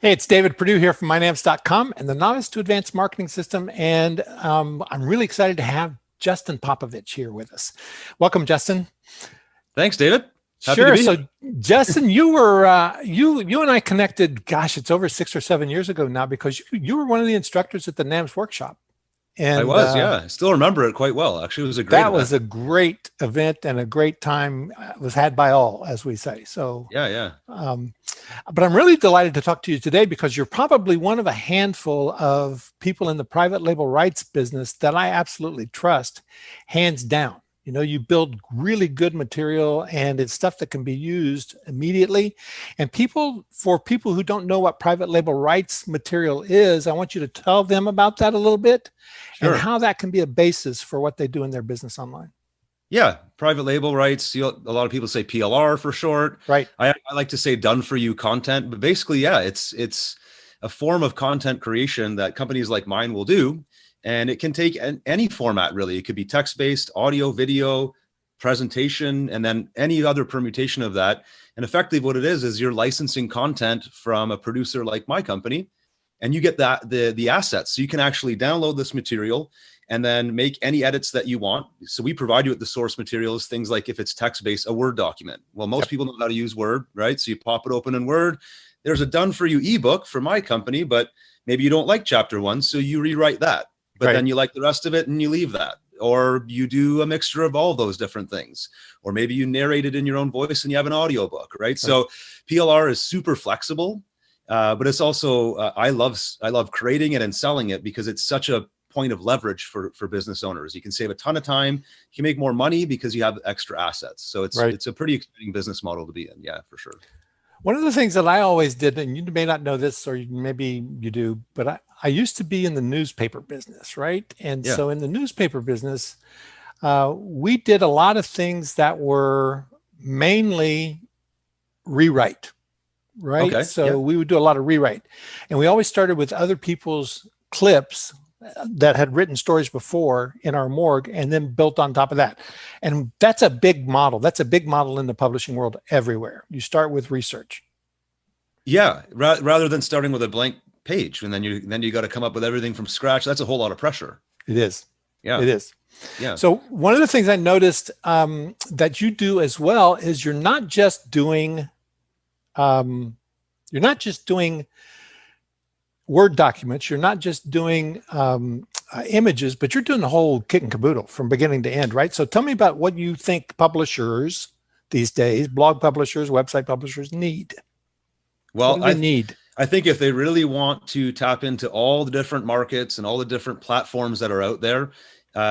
Hey, it's David Perdue here from mynamps.com and the Novice to Advanced Marketing System. And I'm really excited to have Justin Popovic here with us. Welcome, Justin. Thanks, David. Happy Sure. to be So, here. Justin, you were you and I connected. Gosh, it's over 6 or 7 years ago now because you were one of the instructors at the NAMS workshop, I and was, yeah. I still remember it quite well. Actually, it was a great that was event. a great event and a great time. Was had by all, as we say. So. Yeah, yeah. Um, but I'm really delighted to talk to you today because you're probably one of a handful of people in the private label rights business that I absolutely trust, hands down. You know, you build really good material and it's stuff that can be used immediately. And for people who don't know what private label rights material is, I want you to tell them about that a little bit and Sure. how that can be a basis for what they do in their business online. Yeah, private label rights. A lot of people say PLR for short. Right. I like to say done for you content, but basically, yeah, it's a form of content creation that companies like mine will do. And it can take any format, really. It could be text-based, audio, video, presentation, and then any other permutation of that. And effectively what it is you're licensing content from a producer like my company, and you get the assets. So you can actually download this material and then make any edits that you want. So we provide you with the source materials, things like if it's text-based, a Word document. Well, most people know how to use Word, right? So you pop it open in Word. There's a done for you ebook for my company, but maybe you don't like chapter 1, so you rewrite that. But then you like the rest of it and you leave that. Or you do a mixture of all those different things. Or maybe you narrate it in your own voice and you have an audiobook, right? So PLR is super flexible, but it's also, I love creating it and selling it because it's such a point of leverage for business owners. You can save a ton of time. You can make more money because you have extra assets. So it's a pretty exciting business model to be in. Yeah, for sure. One of the things that I always did, and you may not know this, or maybe you do, but I used to be in the newspaper business, right? And so in the newspaper business, we did a lot of things that were mainly rewrite, right? Okay. So we would do a lot of rewrite. And we always started with other people's clips that had written stories before in our morgue and then built on top of that. And that's a big model. That's a big model in the publishing world everywhere. You start with research. Yeah, rather than starting with a blank page and then you got to come up with everything from scratch. That's a whole lot of pressure. It is. Yeah. It is. Yeah. So one of the things I noticed that you do as well is you're not just doing Word documents. You're not just doing images, but you're doing the whole kit and caboodle from beginning to end, right? So tell me about what you think publishers these days, blog publishers, website publishers need. Well, what do they need? I think if they really want to tap into all the different markets and all the different platforms that are out there,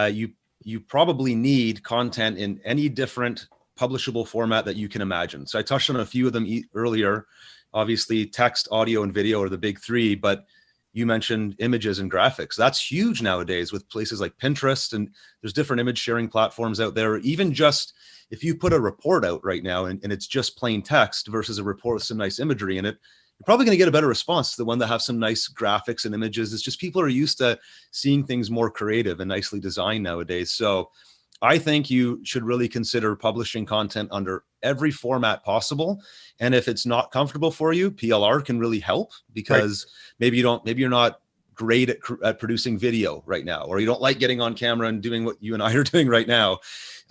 you probably need content in any different publishable format that you can imagine. So I touched on a few of them earlier. Obviously, text, audio, and video are the big three, but you mentioned images and graphics. That's huge nowadays with places like Pinterest, and there's different image sharing platforms out there. Even just if you put a report out right now and it's just plain text versus a report with some nice imagery in it, you're probably going to get a better response to the one that have some nice graphics and images. It's just people are used to seeing things more creative and nicely designed nowadays. So I think you should really consider publishing content under every format possible. And if it's not comfortable for you, PLR can really help because maybe you're not great at producing video right now, or you don't like getting on camera and doing what you and I are doing right now.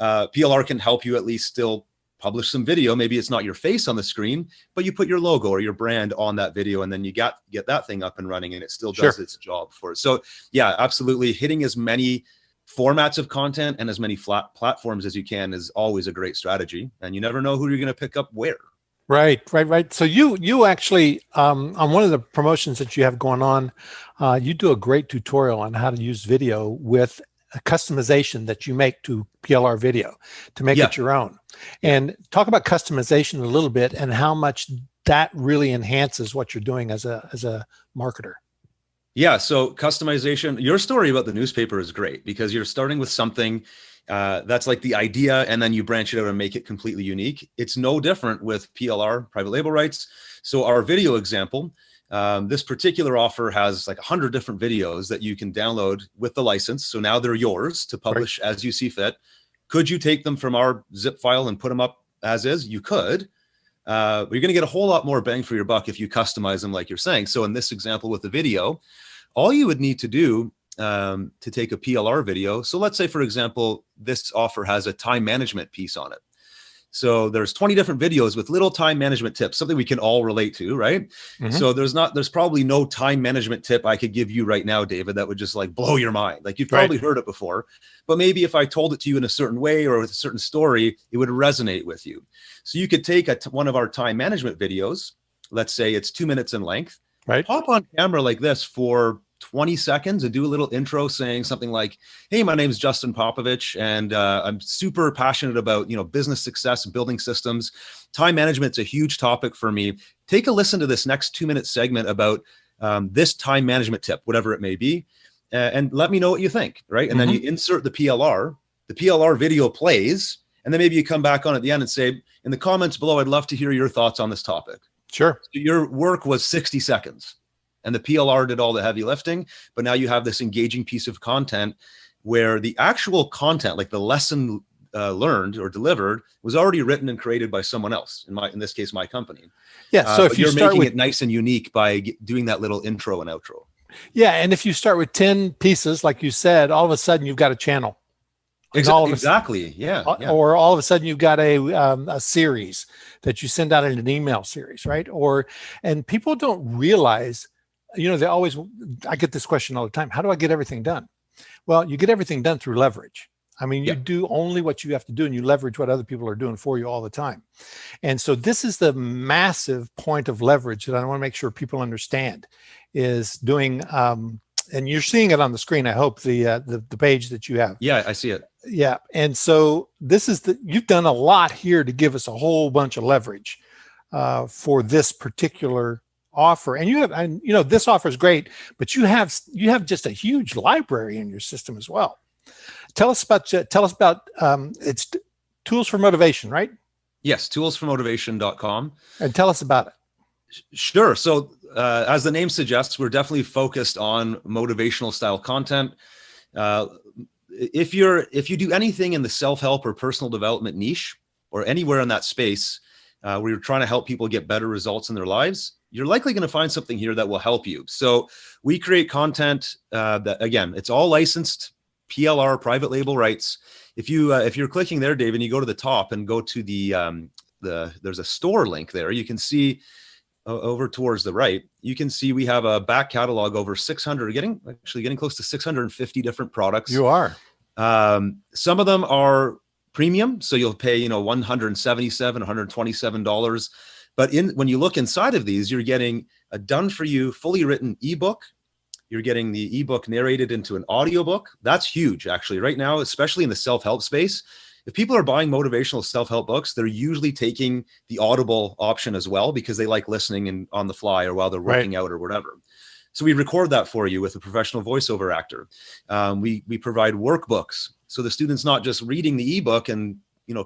PLR can help you at least still publish some video. Maybe it's not your face on the screen, but you put your logo or your brand on that video, and then you get that thing up and running, and it still does its job for it. So yeah, absolutely. Hitting as many formats of content and as many flat platforms as you can is always a great strategy, and you never know who you're going to pick up where. Right. So you actually on one of the promotions that you have going on, you do a great tutorial on how to use video with a customization that you make to PLR video to make it your own. And talk about customization a little bit and how much that really enhances what you're doing as a marketer. Yeah, so customization, your story about the newspaper is great because you're starting with something that's like the idea, and then you branch it out and make it completely unique. It's no different with PLR, private label rights. So our video example, this particular offer has like 100 different videos that you can download with the license. So now they're yours to publish as you see fit. Could you take them from our zip file and put them up as is? You could. you're going to get a whole lot more bang for your buck if you customize them like you're saying. So in this example with the video, all you would need to do to take a PLR video. So let's say, for example, this offer has a time management piece on it. So there's 20 different videos with little time management tips, something we can all relate to, right? Mm-hmm. So there's probably no time management tip I could give you right now, David, that would just like blow your mind. Like you've probably heard it before, but maybe if I told it to you in a certain way or with a certain story, it would resonate with you. So you could take one of our time management videos, let's say it's 2 minutes in length, hop on camera like this for 20 seconds and do a little intro saying something like, hey, my name is Justin Popovic, and I'm super passionate about, business success, building systems. Time management's a huge topic for me. Take a listen to this next 2-minute segment about this time management tip, whatever it may be, and let me know what you think, right? And then you insert the PLR video plays, and then maybe you come back on at the end and say, in the comments below, I'd love to hear your thoughts on this topic. Sure. So your work was 60 seconds. And the PLR did all the heavy lifting, but now you have this engaging piece of content where the actual content, like the lesson learned or delivered, was already written and created by someone else. In this case, my company. Yeah. So if you're making it nice and unique by doing that little intro and outro. Yeah, and if you start with 10 pieces, like you said, all of a sudden you've got a channel. Exactly. Yeah. Or all of a sudden you've got a series that you send out in an email series, right? And people don't realize. I get this question all the time. How do I get everything done? Well, you get everything done through leverage. I mean, you do only what you have to do, and you leverage what other people are doing for you all the time. And so this is the massive point of leverage that I want to make sure people understand is doing, and you're seeing it on the screen, I hope, the page that you have. Yeah, I see it. Yeah. And so you've done a lot here to give us a whole bunch of leverage for this particular offer. And this offer is great, but you have just a huge library in your system as well. Tell us about it's Tools for Motivation, right? Yes, toolsformotivation.com. And tell us about it. Sure. So as the name suggests, we're definitely focused on motivational style content. If you do anything in the self-help or personal development niche or anywhere in that space where you're trying to help people get better results in their lives, you're likely going to find something here that will help you. So we create content that, again, it's all licensed PLR, private label rights. If you're clicking there, Dave, and you go to the top and go to there's a store link there, you can see over towards the right, you can see we have a back catalog over 600, getting close to 650 different products. You are. Some of them are premium, so you'll pay $177, $127. But when you look inside of these, you're getting a done-for-you, fully written ebook. You're getting the ebook narrated into an audiobook. That's huge, actually, right now, especially in the self-help space. If people are buying motivational self-help books, they're usually taking the Audible option as well because they like listening on the fly or while they're working out or whatever. So we record that for you with a professional voiceover actor. We provide workbooks. So the student's not just reading the ebook and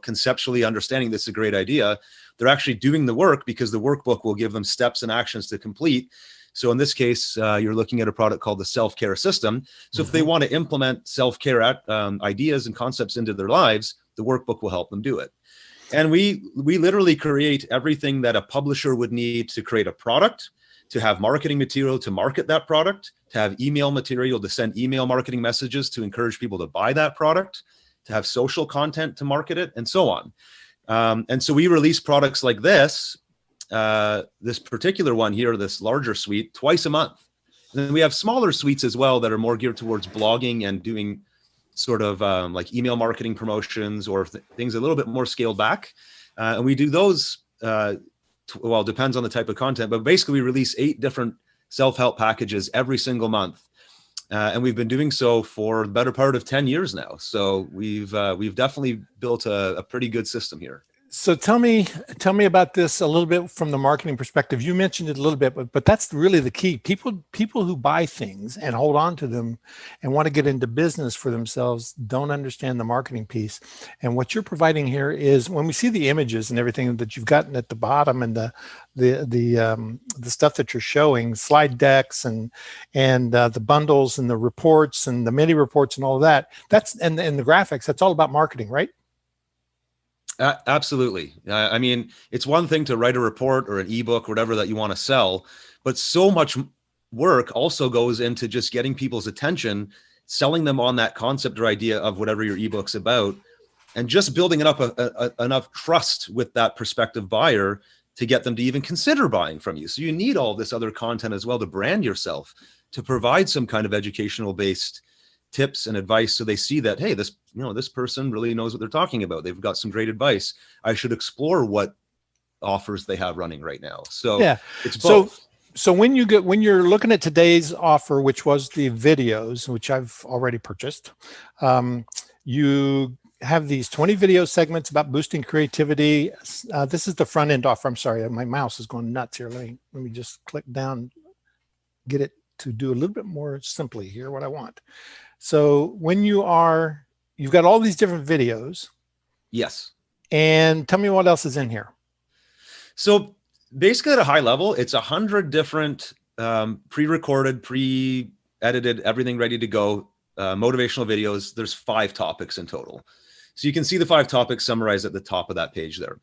conceptually understanding this is a great idea. They're actually doing the work because the workbook will give them steps and actions to complete. So in this case, you're looking at a product called the self-care system. So if they want to implement self-care ideas and concepts into their lives, the workbook will help them do it. And we literally create everything that a publisher would need to create a product, to have marketing material to market that product, to have email material to send email marketing messages to encourage people to buy that product, to have social content to market it, and so on. And so we release products like this particular one here, this larger suite, twice a month. And then we have smaller suites as well that are more geared towards blogging and doing sort of like email marketing promotions or things a little bit more scaled back. And we do those, well, depends on the type of content, but basically we release 8 different self-help packages every single month. And we've been doing so for the better part of 10 years now. So we've definitely built a pretty good system here. So tell me about this a little bit from the marketing perspective. You mentioned it a little bit, but that's really the key. People who buy things and hold on to them and want to get into business for themselves don't understand the marketing piece. And what you're providing here is, when we see the images and everything that you've gotten at the bottom and the stuff that you're showing, slide decks and the bundles and the reports and the mini reports and all of that, and the graphics, that's all about marketing, right? Absolutely. I mean, it's one thing to write a report or an ebook or whatever that you want to sell, but so much work also goes into just getting people's attention, selling them on that concept or idea of whatever your ebook's about, and just building up enough trust with that prospective buyer to get them to even consider buying from you. So you need all this other content as well to brand yourself, to provide some kind of educational based tips and advice, so they see that, hey, this person really knows what they're talking about. They've got some great advice. I should explore what offers they have running right now. So yeah, it's both. So when you're looking at today's offer, which was the videos, which I've already purchased, you have these 20 video segments about boosting creativity. This is the front end offer. I'm sorry, my mouse is going nuts here. Let me just click down, get it to do a little bit more simply here what I want. So when you've got all these different videos. Yes. And tell me what else is in here. So basically at a high level, it's 100 different pre-recorded, pre-edited, everything ready to go motivational videos. There's 5 topics in total. So you can see the 5 topics summarized at the top of that page there.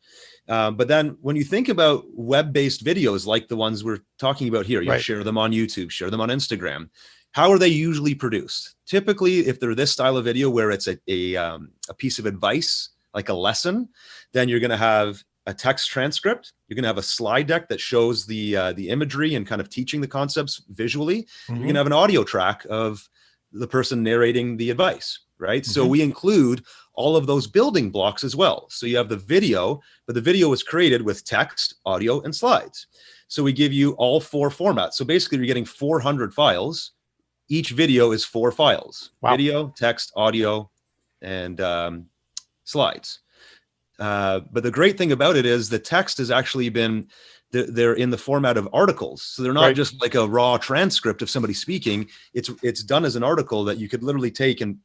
But then when you think about web-based videos like the ones we're talking about here, you share them on YouTube, share them on Instagram. How are they usually produced? Typically, if they're this style of video where it's a piece of advice, like a lesson, then you're going to have a text transcript. You're going to have a slide deck that shows the imagery and kind of teaching the concepts visually. Mm-hmm. You're going to have an audio track of the person narrating the advice, right? Mm-hmm. So we include all of those building blocks as well. So you have the video, but the video was created with text, audio, and slides. So we give you all 4 formats. So basically you're getting 400 files. Each video is 4 files: video, text, audio, and slides. But the great thing about it is the text has actually been, they're in the format of articles. So they're not just like a raw transcript of somebody speaking. It's done as an article that you could literally take and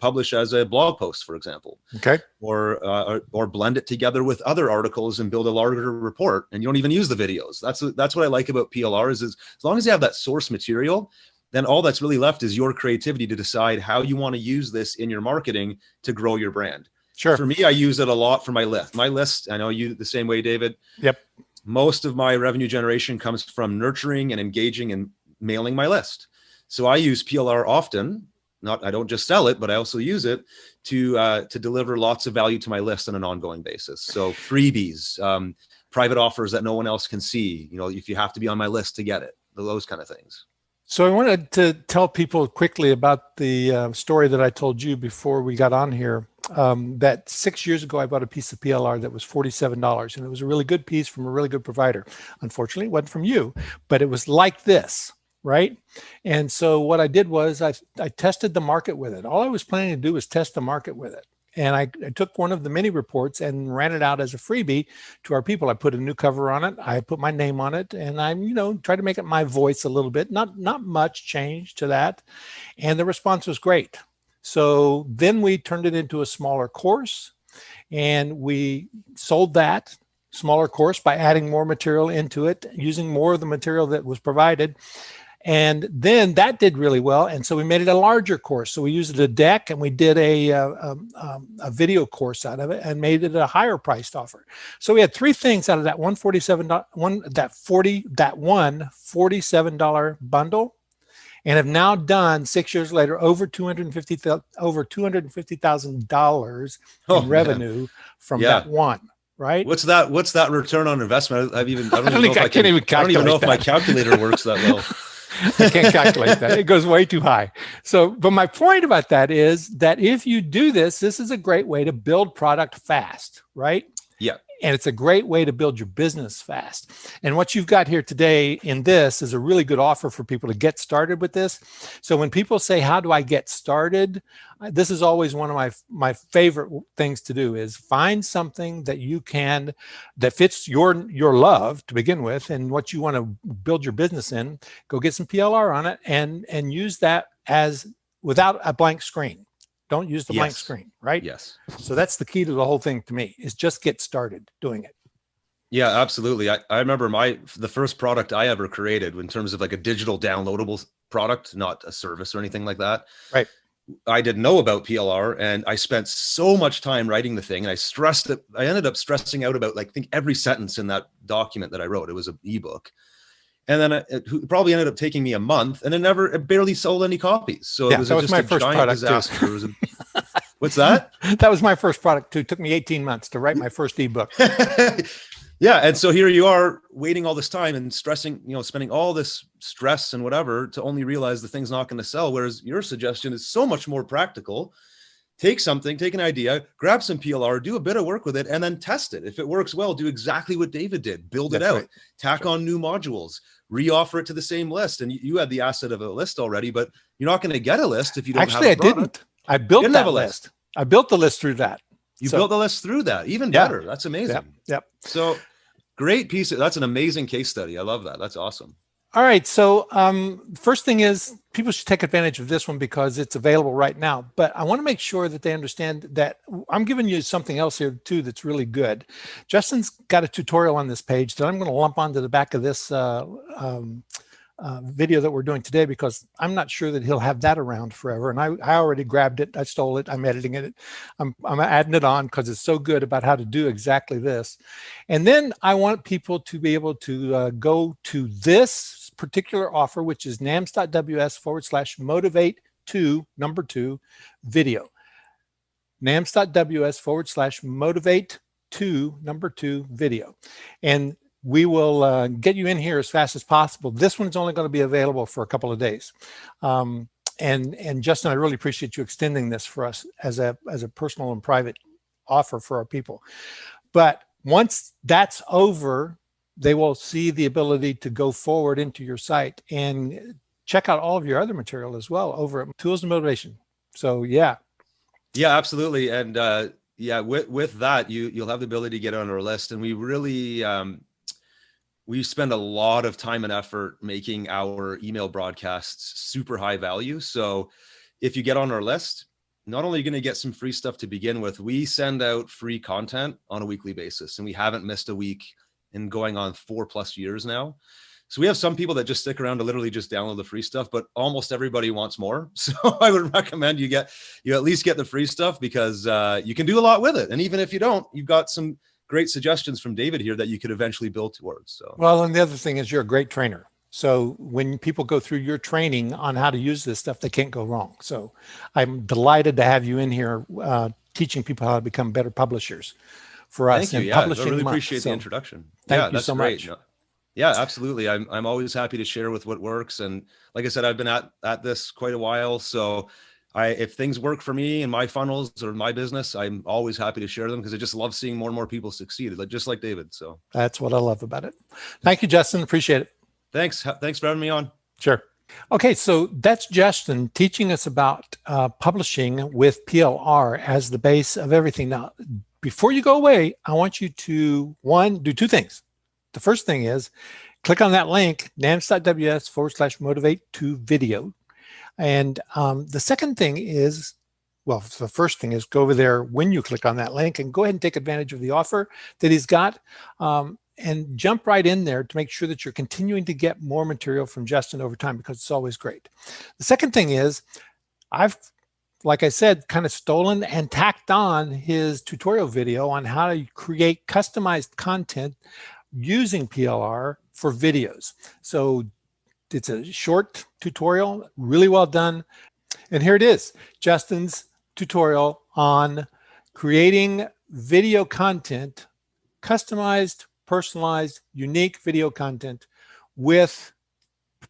publish as a blog post, for example. Okay. Or blend it together with other articles and build a larger report. And you don't even use the videos. That's what I like about PLR is as long as you have that source material, then all that's really left is your creativity to decide how you want to use this in your marketing to grow your brand. Sure. For me, I use it a lot for my list. My list, I know you the same way, David. Yep. Most of my revenue generation comes from nurturing and engaging and mailing my list. So I use PLR often. I don't just sell it, but I also use it to deliver lots of value to my list on an ongoing basis. So freebies, private offers that no one else can see, if you have to be on my list to get it, those kind of things. So I wanted to tell people quickly about the story that I told you before we got on here, that 6 years ago, I bought a piece of PLR that was $47, and it was a really good piece from a really good provider. Unfortunately, it wasn't from you, but it was like this, right? And so what I did was I tested the market with it. All I was planning to do was test the market with it. And I took one of the mini reports and ran it out as a freebie to our people. I put a new cover on it. I put my name on it, and I, tried to make it my voice a little bit. Not much change to that. And the response was great. So then we turned it into a smaller course, and we sold that smaller course by adding more material into it, using more of the material that was provided. And then that did really well. And so we made it a larger course. So we used a deck, and we did a video course out of it and made it a higher priced offer. So we had 3 things out of that $47 bundle, and have now done 6 years later over $250,000 in revenue from that one. Right? What's that return on investment? I don't even know if my calculator works that well. I can't calculate that. It goes way too high. So, but my point about that is that if you do this is a great way to build product fast, right? Yeah. And it's a great way to build your business fast. And what you've got here today in this is a really good offer for people to get started with this. So when people say, how do I get started? This is always one of my favorite things to do is find something that that fits your love to begin with and what you want to build your business in. Go get some PLR on it and use that without a blank screen. Don't use the blank screen, right? Yes. So that's the key to the whole thing to me is just get started doing it. Yeah, absolutely. I remember the first product I ever created in terms of like a digital downloadable product, not a service or anything like that. Right. I didn't know about PLR, and I spent so much time writing the thing, and I ended up stressing out about, like, I think every sentence in that document that I wrote. It was an ebook. And then it probably ended up taking me a month, and it barely sold any copies. So it was that was just my a first giant product disaster. too. What's that? That was my first product too. It took me 18 months to write my first ebook. Yeah. And so here you are waiting all this time and stressing, spending all this stress and whatever to only realize the thing's not going to sell. Whereas your suggestion is so much more practical. Take an idea, grab some PLR, do a bit of work with it, and then test it. If it works well, do exactly what David did. Build it out, tack on new modules, reoffer it to the same list. And you had the asset of a list already, but you're not going to get a list if you don't have a product. Actually, I didn't. I built that list. I built the list through that. You built the list through that. Even better. That's amazing. Yep. So great piece. That's an amazing case study. I love that. That's awesome. All right. So first thing is, people should take advantage of this one because it's available right now. But I want to make sure that they understand that I'm giving you something else here too that's really good. Justin's got a tutorial on this page that I'm going to lump onto the back of this video that we're doing today, because I'm not sure that he'll have that around forever. And I already grabbed it. I stole it. I'm editing it. I'm adding it on because it's so good about how to do exactly this. And then I want people to be able to go to this particular offer, which is nams.ws/motivate2 video. nams.ws/motivate2 video. And we will get you in here as fast as possible. This one's only going to be available for a couple of days. And Justin, I really appreciate you extending this for us as a personal and private offer for our people. But once that's over, they will see the ability to go forward into your site and check out all of your other material as well over at Tools and Motivation. So yeah, absolutely. And with that, you'll have the ability to get on our list. And we really we spend a lot of time and effort making our email broadcasts super high value. So if you get on our list, not only are you going to get some free stuff to begin with, we send out free content on a weekly basis, and we haven't missed a week in going on 4+ years now. So we have some people that just stick around to literally just download the free stuff, but almost everybody wants more. So I would recommend you at least get the free stuff, because you can do a lot with it. And even if you don't, you've got some great suggestions from David here that you could eventually build towards. So, well, and the other thing is you're a great trainer. So when people go through your training on how to use this stuff, they can't go wrong. So I'm delighted to have you in here teaching people how to become better publishers for us. Thank you. Yeah, I really appreciate the introduction. Thank you so much. Yeah, absolutely. I'm always happy to share with what works. And like I said, I've been at this quite a while. So if things work for me and my funnels or my business, I'm always happy to share them, because I just love seeing more and more people succeed, just like David. So that's what I love about it. Thank you, Justin. Appreciate it. Thanks for having me on. Sure. Okay, so that's Justin teaching us about publishing with PLR as the base of everything. Now, before you go away, I want you to, do two things. The first thing is click on that link, nams.ws/motivate2 video. And the second thing is, the first thing is go over there when you click on that link and go ahead and take advantage of the offer that he's got, and jump right in there to make sure that you're continuing to get more material from Justin over time, because it's always great. The second thing is, I've, like I said, kind of stolen and tacked on his tutorial video on how to create customized content using PLR for videos. So it's a short tutorial, really well done. And here it is, Justin's tutorial on creating video content, customized, personalized, unique video content with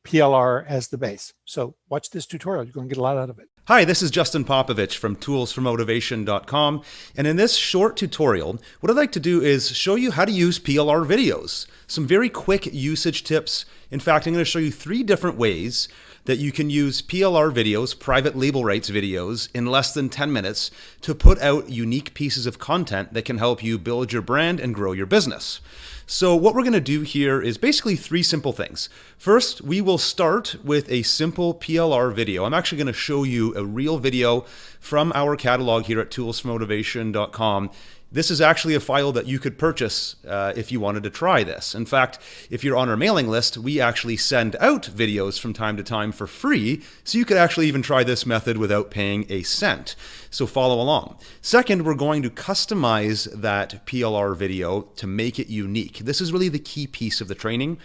PLR as the base. So watch this tutorial. You're going to get a lot out of it. Hi, this is Justin Popovic from toolsformotivation.com. And in this short tutorial, what I'd like to do is show you how to use PLR videos. Some very quick usage tips. In fact, I'm going to show you 3 different ways that you can use PLR videos, private label rights videos, in less than 10 minutes to put out unique pieces of content that can help you build your brand and grow your business. So what we're going to do here is basically 3 simple things. First, we will start with a simple PLR video. I'm actually going to show you a real video from our catalog here at toolsformotivation.com. this is actually a file that you could purchase if you wanted to try this. In fact, if you're on our mailing list, we actually send out videos from time to time for free, so you could actually even try this method without paying a cent. So follow along. Second, we're going to customize that PLR video to make it unique. This is really the key piece of the training.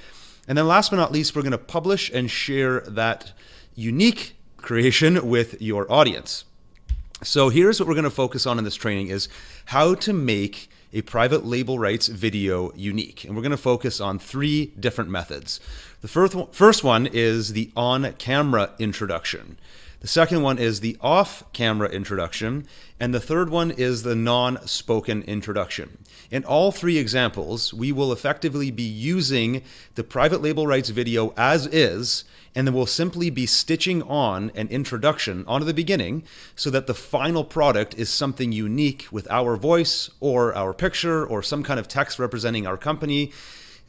And then last but not least, we're going to publish and share that unique creation with your audience. So here's what we're going to focus on in this training is how to make a private label rights video unique. And we're going to focus on 3 different methods. The first one is the on-camera introduction. The second one is the off-camera introduction. And the third one is the non-spoken introduction. In all 3 examples, we will effectively be using the private label rights video as is, and then we'll simply be stitching on an introduction onto the beginning so that the final product is something unique with our voice or our picture or some kind of text representing our company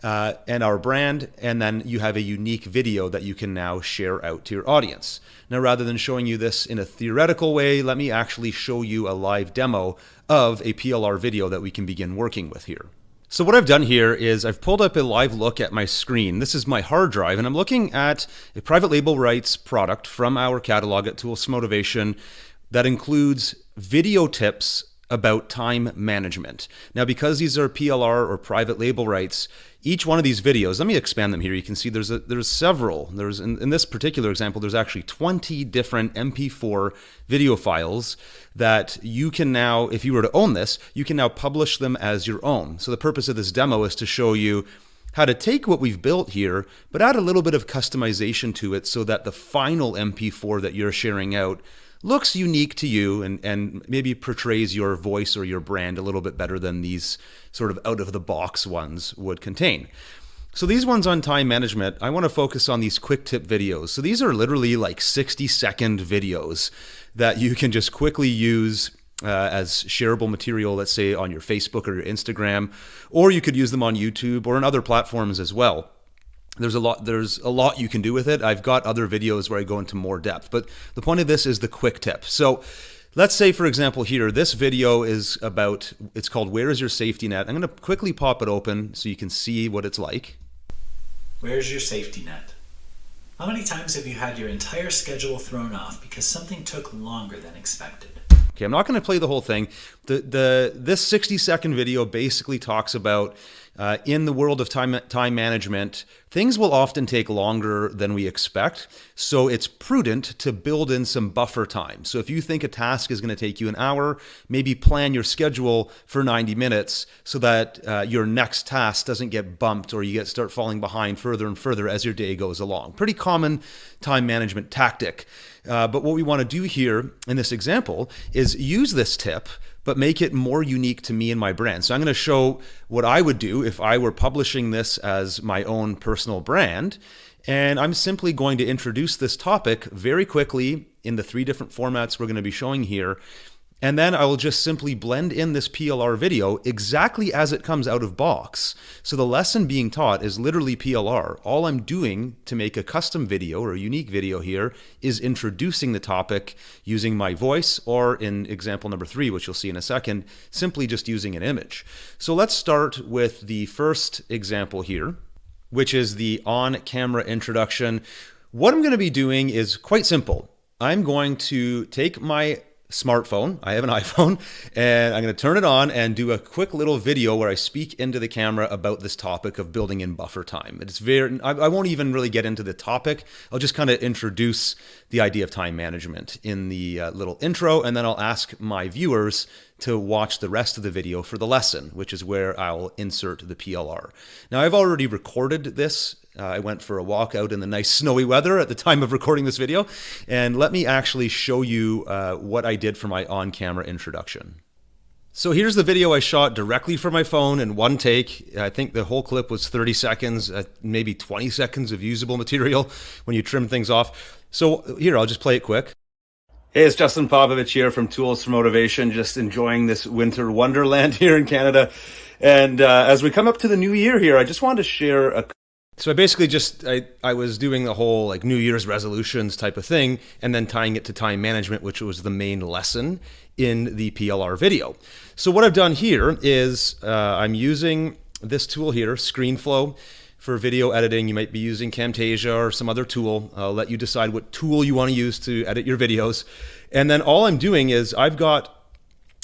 and our brand, and then you have a unique video that you can now share out to your audience. Now, rather than showing you this in a theoretical way, let me actually show you a live demo of a PLR video that we can begin working with here. So what I've done here is I've pulled up a live look at my screen. This is my hard drive, and I'm looking at a private label rights product from our catalog at Tools for Motivation that includes video tips about time management. Now, because these are PLR or private label rights, each one of these videos, let me expand them here. You can see there's several. In this particular example, there's actually 20 different MP4 video files that you can now, if you were to own this, you can now publish them as your own. So the purpose of this demo is to show you how to take what we've built here, but add a little bit of customization to it so that the final MP4 that you're sharing out looks unique to you and maybe portrays your voice or your brand a little bit better than these sort of out-of-the-box ones would contain. So these ones on time management, I want to focus on these quick tip videos. So these are literally like 60-second videos that you can just quickly use as shareable material, let's say on your Facebook or your Instagram, or you could use them on YouTube or on other platforms as well. There's a lot you can do with it. I've got other videos where I go into more depth, but the point of this is the quick tip. So let's say, for example, here, this video is about, it's called Where is Your Safety Net? I'm going to quickly pop it open so you can see what it's like. Where's your safety net? How many times have you had your entire schedule thrown off because something took longer than expected? Okay, I'm not going to play the whole thing. This 60-second video basically talks about in the world of time management, things will often take longer than we expect. So it's prudent to build in some buffer time. So if you think a task is going to take you an hour, maybe plan your schedule for 90 minutes so that your next task doesn't get bumped or you start falling behind further and further as your day goes along. Pretty common time management tactic. But what we want to do here in this example is use this tip, but make it more unique to me and my brand. So I'm going to show what I would do if I were publishing this as my own personal brand. And I'm simply going to introduce this topic very quickly in the 3 different formats we're going to be showing here. And then I will just simply blend in this PLR video exactly as it comes out of box. So the lesson being taught is literally PLR. All I'm doing to make a custom video or a unique video here is introducing the topic using my voice, or in example number 3, which you'll see in a second, simply just using an image. So let's start with the first example here, which is the on-camera introduction. What I'm going to be doing is quite simple. I'm going to take my smartphone, I have an iPhone, and I'm going to turn it on and do a quick little video where I speak into the camera about this topic of building in buffer time. I won't even really get into the topic. I'll just kind of introduce the idea of time management in the little intro, and then I'll ask my viewers to watch the rest of the video for the lesson, which is where I'll insert the PLR. Now, I've already recorded this. I went for a walk out in the nice snowy weather at the time of recording this video. And let me actually show you what I did for my on-camera introduction. So here's the video I shot directly from my phone in one take. I think the whole clip was 30 seconds, maybe 20 seconds of usable material when you trim things off. So here, I'll just play it quick. Hey, it's Justin Popovic here from Tools for Motivation, just enjoying this winter wonderland here in Canada. And as we come up to the new year here, I just wanted to share a So I basically just, I was doing the whole like New Year's resolutions type of thing and then tying it to time management, which was the main lesson in the PLR video. So what I've done here is I'm using this tool here, ScreenFlow, for video editing. You might be using Camtasia or some other tool. I'll let you decide what tool you want to use to edit your videos. And then all I'm doing is I've got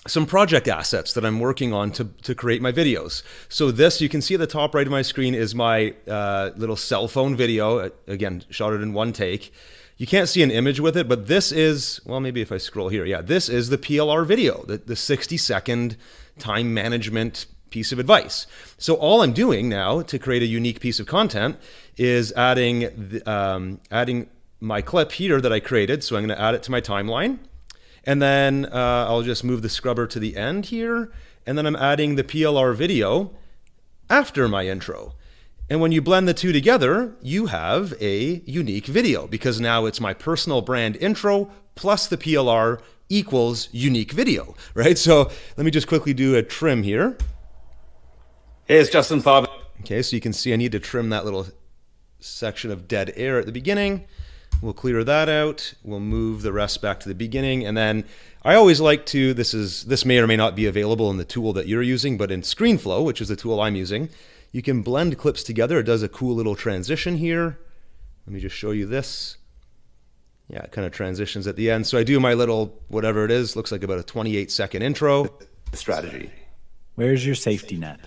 some project assets that I'm working on to create my videos. So this, you can see at the top right of my screen, is my little cell phone video. Again, shot it in one take. You can't see an image with it, but this is, well, maybe if I scroll here, yeah, this is the PLR video, the 60-second time management piece of advice. So all I'm doing now to create a unique piece of content is adding my clip here that I created. So I'm going to add it to my timeline. And then I'll just move the scrubber to the end here. And then I'm adding the PLR video after my intro. And when you blend the two together, you have a unique video, because now it's my personal brand intro plus the PLR equals unique video, right? So let me just quickly do a trim here. Hey, it's Justin Popovic. Okay, so you can see I need to trim that little section of dead air at the beginning. We'll clear that out. We'll move the rest back to the beginning. And then I always like to, this may or may not be available in the tool that you're using, but in ScreenFlow, which is the tool I'm using, you can blend clips together. It does a cool little transition here. Let me just show you this. Yeah, it kind of transitions at the end. So I do my little, whatever it is, looks like about a 28-second intro. Strategy. Where's your safety net?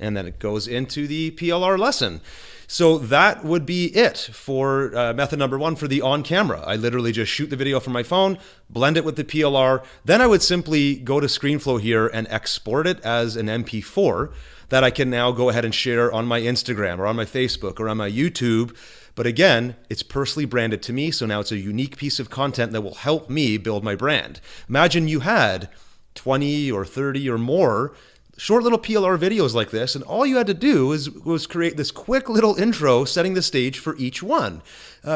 And then it goes into the PLR lesson. So that would be it for method number one for the on camera. I literally just shoot the video from my phone, blend it with the PLR. Then I would simply go to ScreenFlow here and export it as an MP4 that I can now go ahead and share on my Instagram or on my Facebook or on my YouTube. But again, it's personally branded to me. So now it's a unique piece of content that will help me build my brand. Imagine you had 20 or 30 or more short little PLR videos like this, and all you had to do was create this quick little intro setting the stage for each one.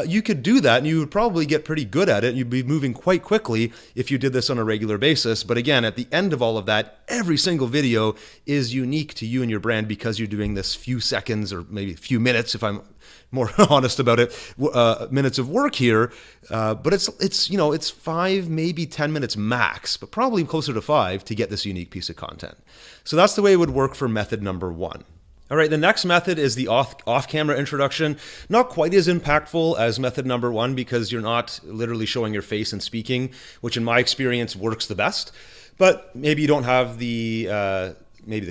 You could do that and you would probably get pretty good at it, and you'd be moving quite quickly if you did this on a regular basis. But again, at the end of all of that, every single video is unique to you and your brand because you're doing this few seconds or maybe a few minutes, if I'm more honest about it, minutes of work here. But it's 5, maybe 10 minutes max, but probably closer to 5 to get this unique piece of content. So that's the way it would work for method number one. All right, the next method is the off-camera introduction. Not quite as impactful as method number one because you're not literally showing your face and speaking, which in my experience works the best. But maybe you don't have the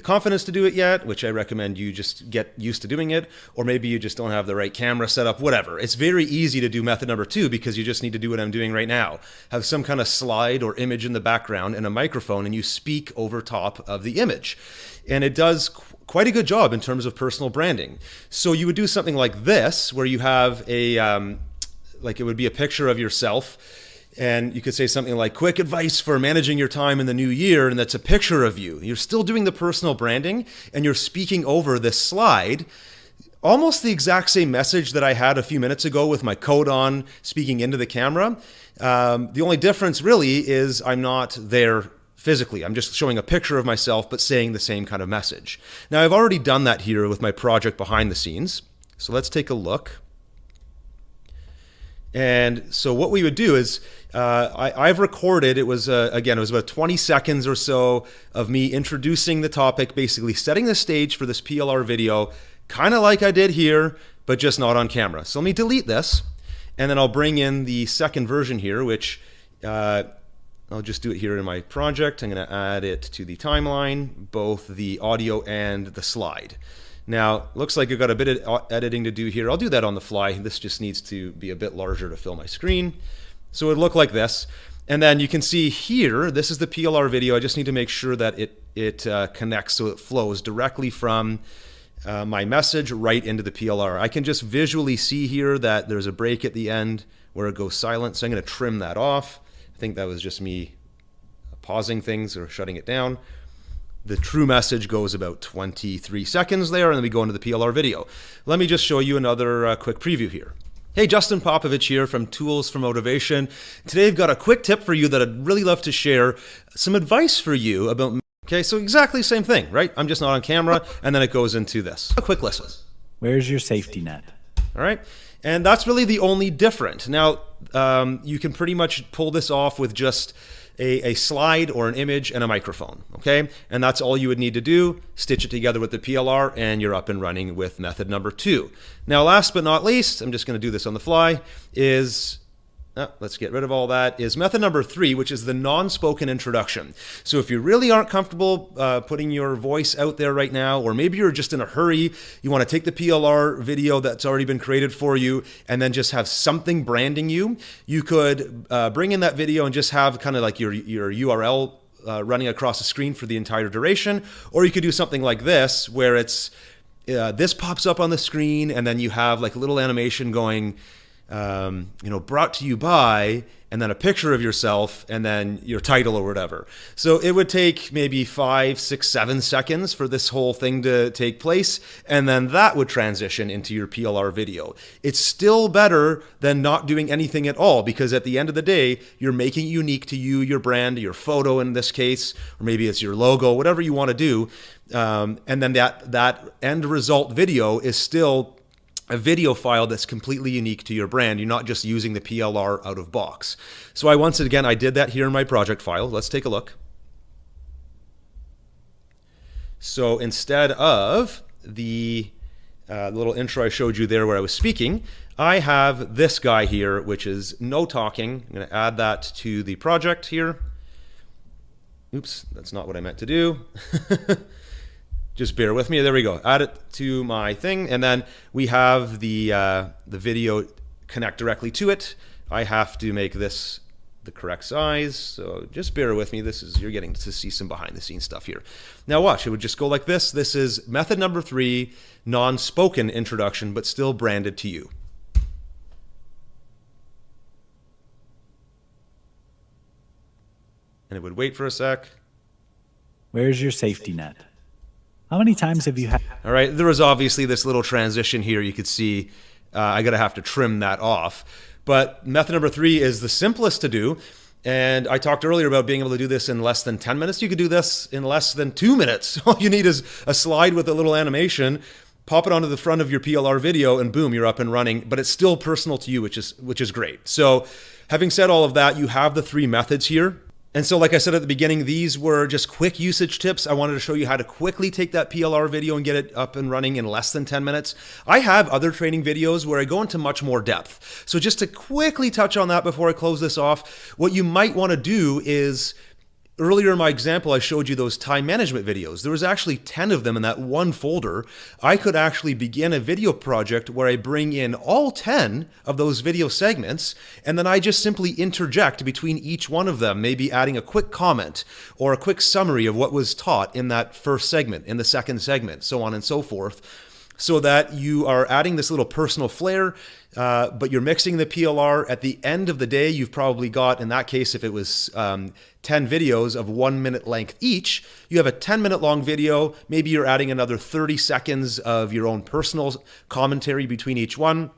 confidence to do it yet, which I recommend you just get used to doing it, or maybe you just don't have the right camera set up, whatever. It's very easy to do method number two because you just need to do what I'm doing right now. Have some kind of slide or image in the background and a microphone, and you speak over top of the image. And it does quite a good job in terms of personal branding. So you would do something like this, where you have a, like it would be a picture of yourself, and you could say something like, quick advice for managing your time in the new year, and that's a picture of you. You're still doing the personal branding, and you're speaking over this slide, almost the exact same message that I had a few minutes ago with my coat on, speaking into the camera. The only difference really is I'm not there physically. I'm just showing a picture of myself, but saying the same kind of message. Now, I've already done that here with my project behind the scenes. So let's take a look. And so what we would do is I've recorded, it was about 20 seconds or so of me introducing the topic, basically setting the stage for this PLR video, kind of like I did here, but just not on camera. So let me delete this, and then I'll bring in the second version here, which I'll just do it here in my project. I'm going to add it to the timeline, both the audio and the slide. Now, looks like I've got a bit of editing to do here. I'll do that on the fly. This just needs to be a bit larger to fill my screen. So it would look like this. And then you can see here, this is the PLR video. I just need to make sure that it connects so it flows directly from my message right into the PLR. I can just visually see here that there's a break at the end where it goes silent. So I'm going to trim that off. I think that was just me pausing things or shutting it down. The true message goes about 23 seconds there, and then we go into the PLR video. Let me just show you another quick preview here. Hey, Justin Popovic here from Tools for Motivation. Today I've got a quick tip for you that I'd really love to share. Some advice for you about, okay, so exactly the same thing, right? I'm just not on camera, and then it goes into this. A quick listen. Where's your safety net? All right. And that's really the only different. Now, you can pretty much pull this off with just a slide or an image and a microphone, okay? And that's all you would need to do. Stitch it together with the PLR and you're up and running with method number 2. Now, last but not least, I'm just going to do this on the fly, is let's get rid of all that, is method number 3, which is the non-spoken introduction. So if you really aren't comfortable putting your voice out there right now, or maybe you're just in a hurry, you want to take the PLR video that's already been created for you and then just have something branding you, you could bring in that video and just have kind of like your URL running across the screen for the entire duration. Or you could do something like this, where it's this pops up on the screen and then you have like a little animation going, brought to you by, and then a picture of yourself, and then your title or whatever. So it would take maybe 5, 6, 7 seconds for this whole thing to take place, and then that would transition into your PLR video. It's still better than not doing anything at all, because at the end of the day, you're making it unique to you, your brand, your photo in this case, or maybe it's your logo, whatever you want to do. And then that end result video is still a video file that's completely unique to your brand. You're not just using the PLR out of box. So I did that here in my project file. Let's take a look. So instead of the little intro I showed you there where I was speaking, I have this guy here, which is no talking. I'm going to add that to the project here. Oops, that's not what I meant to do. Just bear with me. There we go. Add it to my thing, and then we have the video connect directly to it. I have to make this the correct size, so just bear with me. You're getting to see some behind the scenes stuff here. Now watch. It would just go like this. This is method number 3, non-spoken introduction, but still branded to you. And it would wait for a sec. Where's your safety net? How many times have you had? All right, there was obviously this little transition here. You could see I gotta have to trim that off. But method number 3 is the simplest to do. And I talked earlier about being able to do this in less than 10 minutes. You could do this in less than 2 minutes. All you need is a slide with a little animation, pop it onto the front of your PLR video, and boom, you're up and running. But it's still personal to you, which is great. So having said all of that, you have the 3 methods here. And so like I said at the beginning, these were just quick usage tips. I wanted to show you how to quickly take that PLR video and get it up and running in less than 10 minutes. I have other training videos where I go into much more depth. So just to quickly touch on that before I close this off, what you might want to do is, earlier in my example, I showed you those time management videos. There was actually 10 of them in that one folder. I could actually begin a video project where I bring in all 10 of those video segments, and then I just simply interject between each one of them, maybe adding a quick comment or a quick summary of what was taught in that first segment, in the second segment, so on and so forth, so that you are adding this little personal flair, but you're mixing the PLR. At the end of the day, you've probably got, in that case, if it was 10 videos of 1 minute length each, you have a 10-minute long video. Maybe you're adding another 30 seconds of your own personal commentary between each one.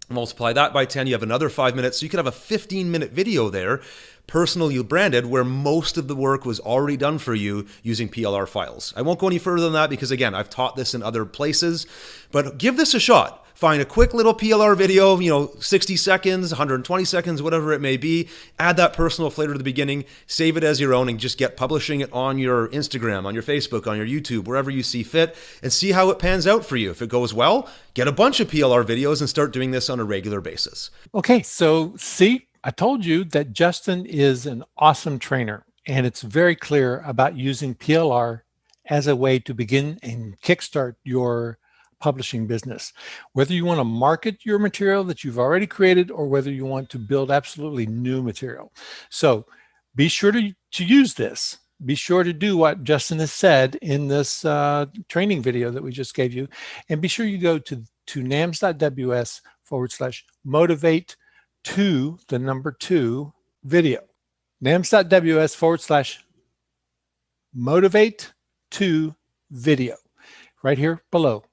Multiply that by 10, you have another 5 minutes. So you could have a 15-minute video there, personally branded, where most of the work was already done for you using PLR files. I won't go any further than that because, again, I've taught this in other places, but give this a shot. Find a quick little PLR video, 60 seconds, 120 seconds, whatever it may be. Add that personal flavor to the beginning, save it as your own, and just get publishing it on your Instagram, on your Facebook, on your YouTube, wherever you see fit, and see how it pans out for you. If it goes well, get a bunch of PLR videos and start doing this on a regular basis. Okay, so see, I told you that Justin is an awesome trainer, and it's very clear about using PLR as a way to begin and kickstart your publishing business. Whether you want to market your material that you've already created or whether you want to build absolutely new material. So be sure to use this. Be sure to do what Justin has said in this training video that we just gave you. And be sure you go to nams.ws/motivate to the number 2 video. nams.ws/motivate to video right here below.